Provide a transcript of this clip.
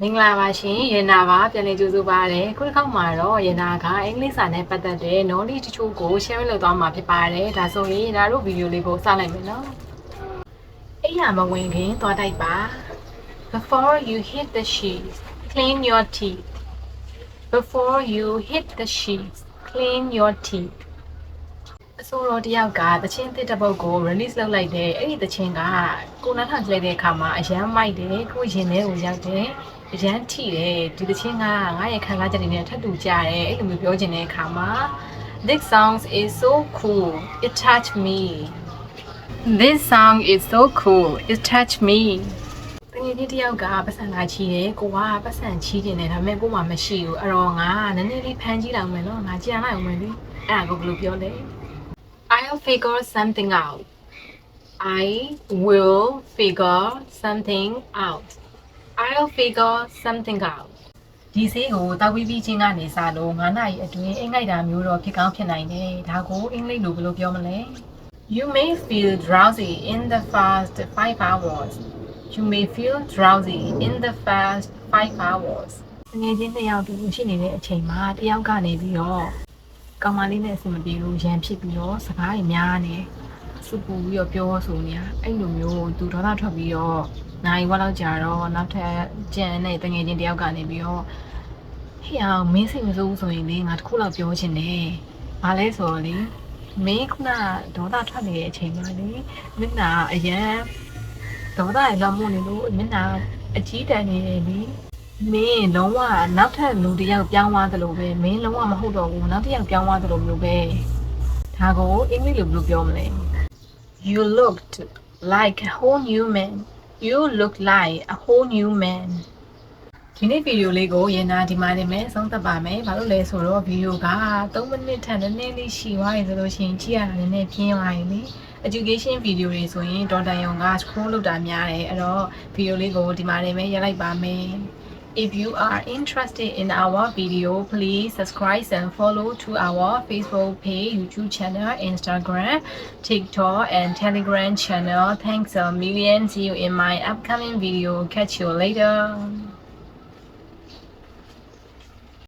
မင်္ဂလာပါရှင်ရေနာပါပြန်လည်ကြိုဆိုပါရစေခုတစ်ခေါက်မှာတော့ရေနာကအင်္ဂလိပ်စာနဲ့ပတ်သက်တဲ့ knowledge တချို့ကို share လုပ်သွားမှာဖြစ်ပါတယ်ဒါဆိုရင်ရေနာတို့ဗီဒီယိုလေးကိုစလိုက်မယ်နော်အဲ့ရမဝင်ခင်သွားတိုက်ပါ Before you hit the sheets clean your teeth Before you hit the sheets clean your teeth အစိုးရတယောက်ကတချင်းတစ်တစ်ပုတ်ကို release လုပ်လိုက်တယ်အဲ့ဒီတချင်းကကိုနားထောင်ကြည့်တဲ့အခါမှာအရန်မိုက်တယ်ကိုရင်ထဲကိုရောက်တယ်အရန်ထိတယ်ဒီတချင်းကငါရဲ့ခံစားချက်တွေနဲ့ထပ်တူကြတယ်အဲ့လိုမျိုးပြောချင်တဲ့အခါမှာ This song is so cool it touched me This song is so cool it touched me တကယ်ကြီးတယောက်ကပတ်စံလာချီတယ်ကိုကပတ်စံချီနေတယ်ဒါပေမဲ့ကိုမှမရှိဘူးအဲ့တော့ငါနည်းနည်းလေးဖန်ကြည့်လိုက်မယ်နော်ငါကြံလိုက်အောင်မယ်လေအဲ့ဒါကိုဘယ်လိုပြောလဲI'll figure something out. I will figure something out. I'll figure something out. ဒီစေးကိုတောက်ပြီးချင်းကနေစလို့9နာရီအတွင်းအိမ်လိုက်တာမျိုးတော့ဖြစ်ကောင်းဖြစ်နိုင်တယ်။ဒါကိုအင်္ဂလိပ်လိုဘယ်လိုပြောမလဲ You may feel drowsy in the first 5 hours. You may feel drowsy in the first 5 hours. ငွေချင်းတစ်ယောက်တူရှိနေတဲ့အချိန်မှာတယောက်ကနေပြီးတော့ကောင်မလေးနဲ့အဆင်မပြေလို့ရန်ဖြစ်ပြီးတော့စကားတွေများနေစုပူပြီးတော့ပြောဆိုနေအဲ့လိုမျိုးသူဒေါသထွက်ပြီးတော့နိုင်ဝက်လောက်ကြာတော့နောက်ထပ်ကြံတဲ့တငယ်ချင်းတယောက်ကနေပြီးတော့ဟေ့အောင်မင်းစိတ်မဆိုးဘူးဆိုရင်လေငါတခုလောက်ပြောချင်တယ်။ဘာလဲဆိုတော့လေမင်းခုနဒေါသထွက်နေတဲ့အချိန်မှာလေမျက်နှာအရန်ဒေါသရလောက်မှုနေလို့မျက်နှာအကြီးတန်းနေတယ်လေမင်းလုံးဝနောက်ထပ်လူတစ်ယောက်ပြောင်းသွားသလိုပဲမင်းလုံးဝမဟုတ်တော့ဘူးနောက်တစ်ယောက်ပြောင်းသွားသလိုမျိုးပဲဒါကိုအင်္ဂလိပ်လိုဘယ်လိုပြောမလဲ You looked like a whole new man You look like a whole new man ဒီနေ့ဗီဒီယိုလေးကိုရနာဒီမှာနေမယ်ဆုံးသက်ပါမယ်ဘာလို့လဲဆိုတော့ဗီဒီယိုက3မိနစ်ထက်နည်းနည်းလေးရှည်သွားရင်ဆိုလို့ရှိရင်ကြည့်ရတာနည်းနည်းပြင်းသွားရင်လေ education ဗီဒီယိုတွေဆိုရင်ဒေါ်တန်ယုံက scroll လုပ်တာများတယ်အဲ့တော့ဗီဒီယိုလေးကိုဒီမှာနေမယ်ရလိုက်ပါမယ် If you are interested in our video, please subscribe and follow to our Facebook page, YouTube channel, Instagram, TikTok, and Telegram channel. Thanks a million. See you in my upcoming video. Catch you later.